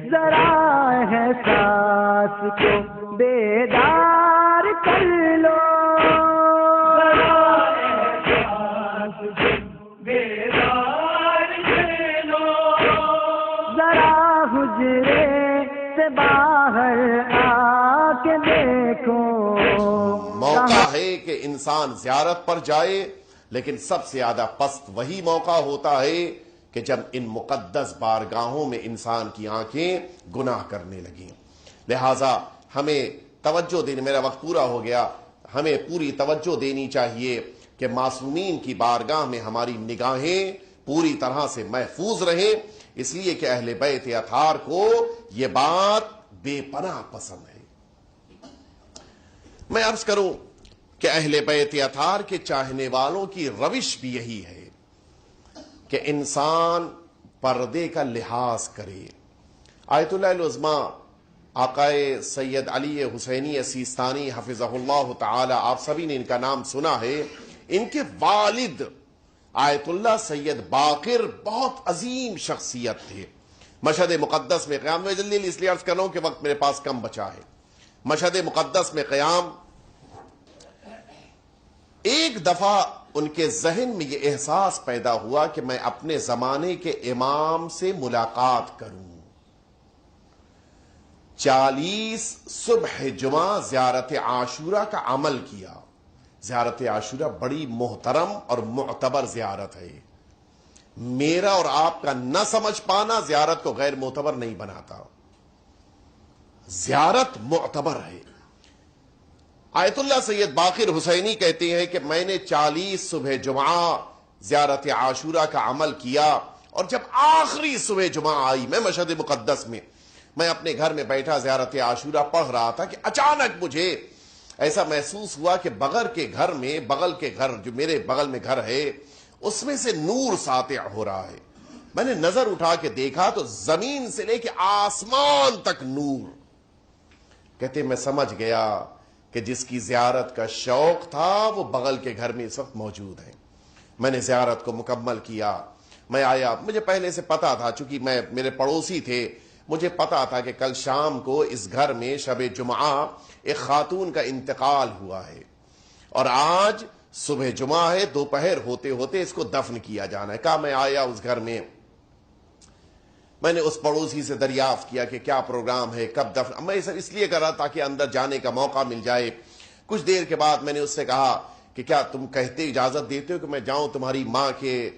ذرا احساس کو بیدار کر لو، ذرا احساس کو بیدار کر لو، ذرا حجرے سے باہر آ کے دیکھو۔ موقع ہے کہ انسان زیارت پر جائے، لیکن سب سے زیادہ پست وہی موقع ہوتا ہے کہ جب ان مقدس بارگاہوں میں انسان کی آنکھیں گناہ کرنے لگیں۔ لہٰذا ہمیں توجہ دینی، میرا وقت پورا ہو گیا، ہمیں پوری توجہ دینی چاہیے کہ معصومین کی بارگاہ میں ہماری نگاہیں پوری طرح سے محفوظ رہیں، اس لیے کہ اہل بیت اطہار کو یہ بات بے پناہ پسند ہے۔ میں عرض کروں کہ اہل بیت اطہار کے چاہنے والوں کی روش بھی یہی ہے کہ انسان پردے کا لحاظ کرے۔ آیت اللہ العظمی آقائے سید علی حسینی سیستانی حفظہ اللہ تعالی، آپ سبھی نے ان کا نام سنا ہے۔ ان کے والد آیت اللہ سید باقر بہت عظیم شخصیت تھے۔ مشہد مقدس میں قیام، میں جلدی اس لیے عرض کر رہا ہوں کہ وقت میرے پاس کم بچا ہے۔ مشہد مقدس میں قیام، ایک دفعہ ان کے ذہن میں یہ احساس پیدا ہوا کہ میں اپنے زمانے کے امام سے ملاقات کروں۔ 40 صبح جمعہ زیارت عاشورہ کا عمل کیا۔ زیارت عاشورہ بڑی محترم اور معتبر زیارت ہے۔ میرا اور آپ کا نہ سمجھ پانا زیارت کو غیر معتبر نہیں بناتا، زیارت معتبر ہے۔ آیت اللہ سید باقر حسینی کہتے ہیں کہ میں نے 40 صبح جمعہ زیارت عاشورہ کا عمل کیا، اور جب آخری صبح جمعہ آئی، میں مشہد مقدس میں اپنے گھر میں بیٹھا زیارت عاشورہ پڑھ رہا تھا کہ اچانک مجھے ایسا محسوس ہوا کہ بغل کے گھر جو میرے بغل میں گھر ہے اس میں سے نور ساطع ہو رہا ہے۔ میں نے نظر اٹھا کے دیکھا تو زمین سے لے کے آسمان تک نور۔ کہتے میں سمجھ گیا کہ جس کی زیارت کا شوق تھا وہ بغل کے گھر میں اس وقت موجود ہے۔ میں نے زیارت کو مکمل کیا، میں آیا، مجھے پہلے سے پتا تھا، چونکہ میرے پڑوسی تھے، مجھے پتا تھا کہ کل شام کو اس گھر میں شب جمعہ ایک خاتون کا انتقال ہوا ہے، اور آج صبح جمعہ ہے، دوپہر ہوتے ہوتے اس کو دفن کیا جانا ہے۔ کہا میں آیا اس گھر میں نے اس پڑوسی سے دریافت کیا کہ کیا پروگرام ہے، کب دفن۔ میں اس لیے کر رہا تاکہ اندر جانے کا موقع مل جائے۔ کچھ دیر کے بعد میں نے اس سے کہا کہ کیا تم اجازت دیتے ہو کہ میں جاؤں تمہاری ماں کے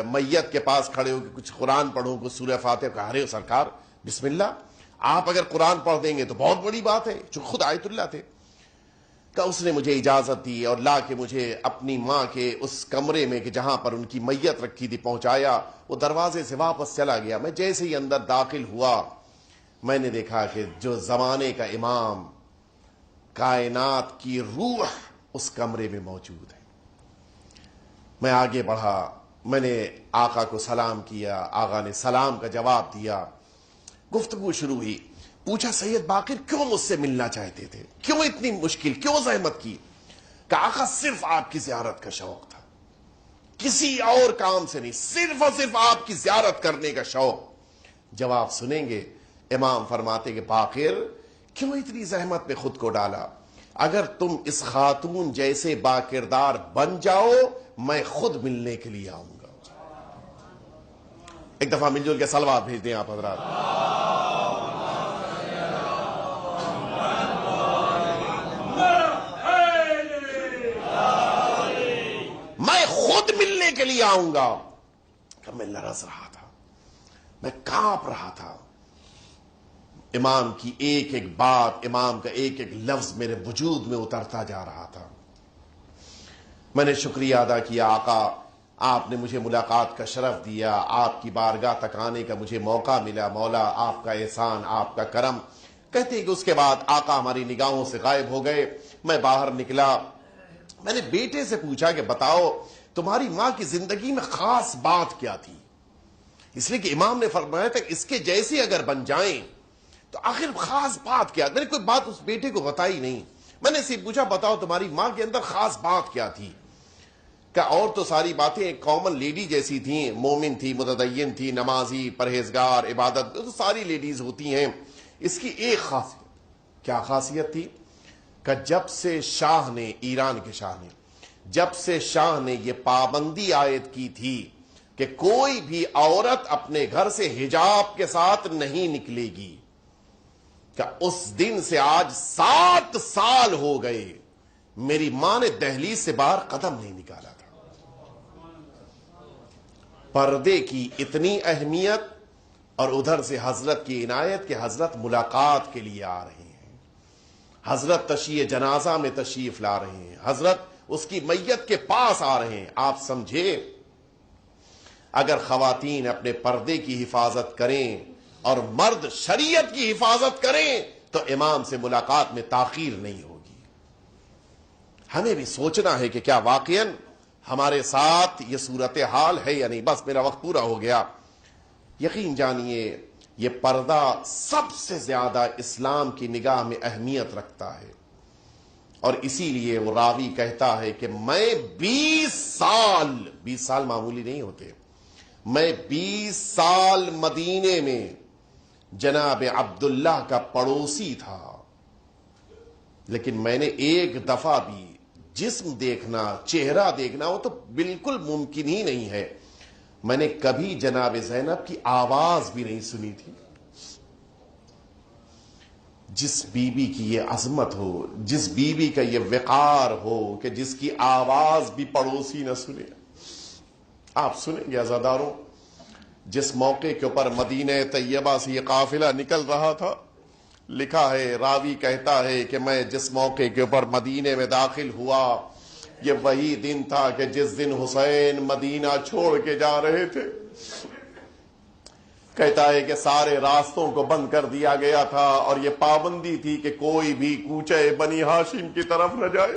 میت کے پاس کھڑے ہو کہ کچھ قرآن پڑھوں، کچھ سورہ فاتحہ؟ کہا ارے سرکار بسم اللہ، آپ اگر قرآن پڑھ دیں گے تو بہت بڑی بات ہے، جو خود آیت اللہ تھے۔ کہ اس نے مجھے اجازت دی اور لا کے مجھے اپنی ماں کے اس کمرے میں کہ جہاں پر ان کی میت رکھی تھی پہنچایا۔ وہ دروازے سے واپس چلا گیا۔ میں جیسے ہی اندر داخل ہوا، میں نے دیکھا کہ جو زمانے کا امام، کائنات کی روح اس کمرے میں موجود ہے۔ میں آگے بڑھا، میں نے آقا کو سلام کیا، آقا نے سلام کا جواب دیا، گفتگو شروع ہوئی۔ پوچھا سید باقر کیوں مجھ سے ملنا چاہتے تھے، کیوں اتنی مشکل، کیوں زحمت کی؟ کہ آقا صرف آپ کی زیارت کا شوق تھا، کسی اور کام سے نہیں، صرف اور صرف آپ کی زیارت کرنے کا شوق۔ جواب سنیں گے؟ امام فرماتے کہ باقر کیوں اتنی زحمت میں خود کو ڈالا؟ اگر تم اس خاتون جیسے با کردار بن جاؤ میں خود ملنے کے لیے آؤں گا۔ ایک دفعہ مل جل کے صلوات بھیج دیں آپ حضرات۔ میں خود ملنے کے لیے آؤں گا۔ کہ میں لرز رہا تھا، میں کانپ رہا تھا۔ امام کی ایک ایک بات، امام کا ایک ایک لفظ میرے وجود میں اترتا جا رہا تھا۔ میں نے شکریہ ادا کیا، آقا آپ نے مجھے ملاقات کا شرف دیا، آپ کی بارگاہ تک آنے کا مجھے موقع ملا، مولا آپ کا احسان، آپ کا کرم۔ کہتے ہیں کہ اس کے بعد آقا ہماری نگاہوں سے غائب ہو گئے۔ میں باہر نکلا، میں نے بیٹے سے پوچھا کہ بتاؤ تمہاری ماں کی زندگی میں خاص بات کیا تھی؟ اس لیے کہ امام نے فرمایا تھا اس کے جیسے اگر بن جائیں تو آخر خاص بات کیا؟ میں نے کوئی بات اس بیٹے کو بتائی نہیں۔ میں نے صرف پوچھا بتاؤ تمہاری ماں کے اندر خاص بات کیا تھی؟ کہ اور تو ساری باتیں ایک کامن لیڈی جیسی تھیں، مومن تھی، متدین تھی، نمازی، پرہیزگار، عبادت تو ساری لیڈیز ہوتی ہیں. اس کی ایک خاصیت، کیا خاصیت تھی؟ کہ جب سے شاہ نے، ایران کے شاہ نے، جب سے شاہ نے یہ پابندی عائد کی تھی کہ کوئی بھی عورت اپنے گھر سے حجاب کے ساتھ نہیں نکلے گی، کہ اس دن سے آج 7 سال ہو گئے میری ماں نے دہلیز سے باہر قدم نہیں نکالا تھا. پردے کی اتنی اہمیت، اور ادھر سے حضرت کی عنایت کہ حضرت ملاقات کے لیے آ رہے ہیں، حضرت تشییع جنازہ میں تشریف لا رہے ہیں، حضرت اس کی میت کے پاس آ رہے ہیں. آپ سمجھے اگر خواتین اپنے پردے کی حفاظت کریں اور مرد شریعت کی حفاظت کریں تو امام سے ملاقات میں تاخیر نہیں ہوگی. ہمیں بھی سوچنا ہے کہ کیا واقعاً ہمارے ساتھ یہ صورتحال ہے یا نہیں. بس میرا وقت پورا ہو گیا. یقین جانیے یہ پردہ سب سے زیادہ اسلام کی نگاہ میں اہمیت رکھتا ہے، اور اسی لیے وہ راوی کہتا ہے کہ میں 20 سال معمولی نہیں ہوتے، میں 20 سال مدینے میں جناب عبداللہ کا پڑوسی تھا، لیکن میں نے ایک دفعہ بھی جسم دیکھنا، چہرہ دیکھنا، وہ تو بالکل ممکن ہی نہیں ہے. میں نے کبھی جناب زینب کی آواز بھی نہیں سنی تھی. جس بی بی کی یہ عظمت ہو، جس بی بی کا یہ وقار ہو کہ جس کی آواز بھی پڑوسی نہ سنے. آپ سنیں گے عزاداروں، جس موقع کے اوپر مدینہ طیبہ سے یہ قافلہ نکل رہا تھا، لکھا ہے، راوی کہتا ہے کہ میں جس موقع کے اوپر مدینے میں داخل ہوا، یہ وہی دن تھا کہ جس دن حسین مدینہ چھوڑ کے جا رہے تھے. کہتا ہے کہ سارے راستوں کو بند کر دیا گیا تھا، اور یہ پابندی تھی کہ کوئی بھی کوچے بنی ہاشم کی طرف نہ جائے.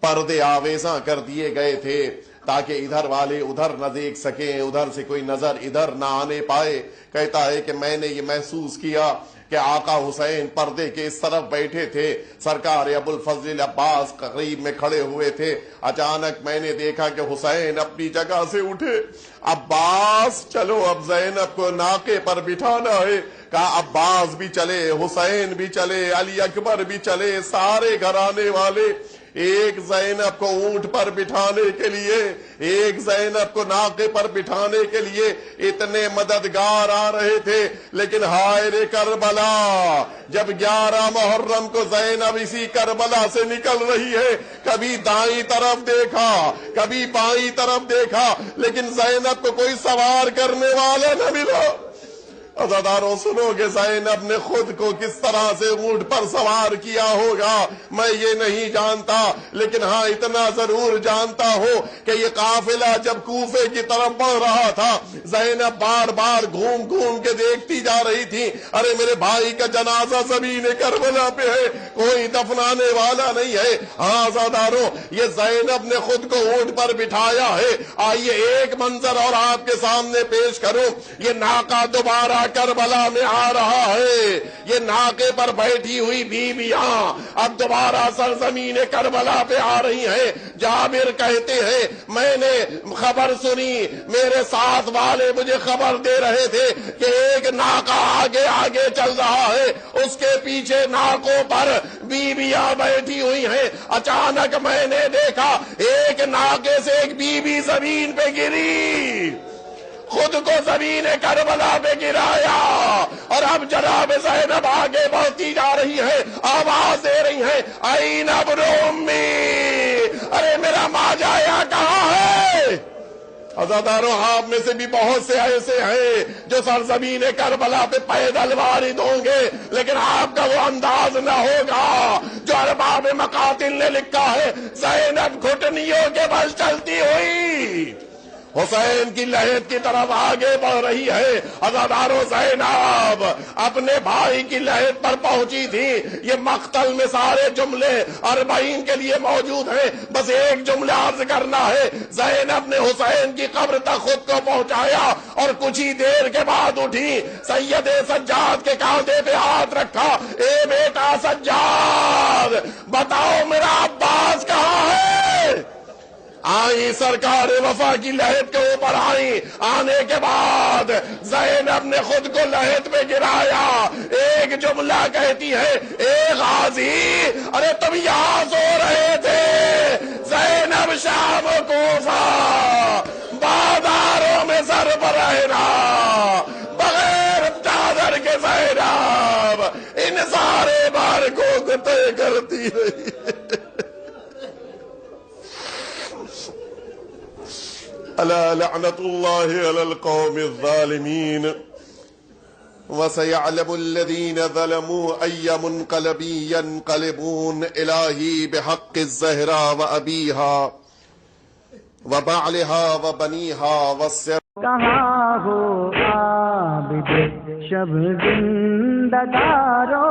پردے آویزاں کر دیے گئے تھے تاکہ ادھر والے ادھر نہ دیکھ سکیں، ادھر سے کوئی نظر ادھر نہ آنے پائے. کہتا ہے کہ میں نے یہ محسوس کیا کہ آقا حسین پردے کے اس طرف بیٹھے تھے، سرکار ابو الفضل عباس قریب میں کھڑے ہوئے تھے. اچانک میں نے دیکھا کہ حسین اپنی جگہ سے اٹھے. عباس چلو اب زینب کو ناقے پر بٹھانا ہے. کہا عباس بھی چلے، حسین بھی چلے، علی اکبر بھی چلے، سارے گھرانے والے. ایک زینب کو اونٹ پر بٹھانے کے لیے، ایک زینب کو ناقے پر بٹھانے کے لیے اتنے مددگار آ رہے تھے. لیکن ہائے رے کربلا، جب 11 محرم کو زینب اسی کربلا سے نکل رہی ہے، کبھی دائیں طرف دیکھا، کبھی بائیں طرف دیکھا، لیکن زینب کو کوئی سوار کرنے والا نہ ملا. عزاداروں سنو کہ زینب نے خود کو کس طرح سے اونٹ پر سوار کیا ہوگا میں یہ نہیں جانتا، لیکن ہاں اتنا ضرور جانتا ہوں کہ یہ قافلہ جب کوفے کی طرف بڑھ رہا تھا، زینب بار بار گھوم گھوم کے دیکھتی جا رہی تھی، ارے میرے بھائی کا جنازہ زمین کربلا پہ ہے، کوئی دفنانے والا نہیں ہے. ہاں عزاداروں، یہ زینب نے خود کو اونٹ پر بٹھایا ہے. آئیے ایک منظر اور آپ کے سامنے پیش کروں. یہ ناقہ دوبارہ کربلا میں آ رہا ہے. یہ ناقے پر بیٹھی ہوئی بیویاں اب دوبارہ سرزمین کربلا پہ آ رہی ہیں. جابر کہتے ہیں میں نے خبر سنی، میرے ساتھ والے مجھے خبر دے رہے تھے کہ ایک ناقہ آگے آگے چل رہا ہے، اس کے پیچھے ناقوں پر بیویاں بیٹھی ہوئی ہیں. اچانک میں نے دیکھا ایک ناقے سے ایک بیوی زمین پہ گری، خود کو زمین کربلا پہ گرایا، اور اب جناب زینب آگے بڑھتی جا رہی ہے، آواز دے رہی ہے این ابن امی، ارے میرا ماں جایا کہاں ہے. عزاداروں آپ میں سے بھی بہت سے ایسے ہیں جو سرزمین کربلا پہ پیدل وارد ہوں گے، لیکن آپ کا وہ انداز نہ ہوگا جو ارباب مقاتل نے لکھا ہے، زینب گھٹنیوں کے بل چلتی ہوئی حسین کی لحد کی طرف آگے بڑھ رہی ہے. عزاداروں زینب اپنے بھائی کی لحد پر پہنچی تھی. یہ مقتل میں سارے جملے 40 کے لیے موجود ہیں، بس ایک جملہ عرض کرنا ہے. زینب نے حسین کی قبر تک خود کو پہنچایا اور کچھ ہی دیر کے بعد اٹھی، سید سجاد کے کاندھے پہ ہاتھ رکھا. اے بیٹا سجاد، بتاؤ میرا عباس کہاں ہے؟ آئی سرکار وفا کی لحد کے اوپر آئی. آنے کے بعد زینب نے خود کو لحد پہ گرایا. ایک جملہ کہتی ہے اے غازی ارے تم یہاں سو رہے تھے. زینب شام کوفہ بازاروں میں سر پر رہنا بغیر چادر کے زینب ان سارے بارکوں کو طے کرتی رہی. الا لعنت اللہ علی القوم الظالمین وسيعلم الذين ظلموا أي منقلب ينقلبون. إلهي بحق الزهراء وأبيها وبعلها وبنيها والسر. کہاں ہو عابد شب زندگارو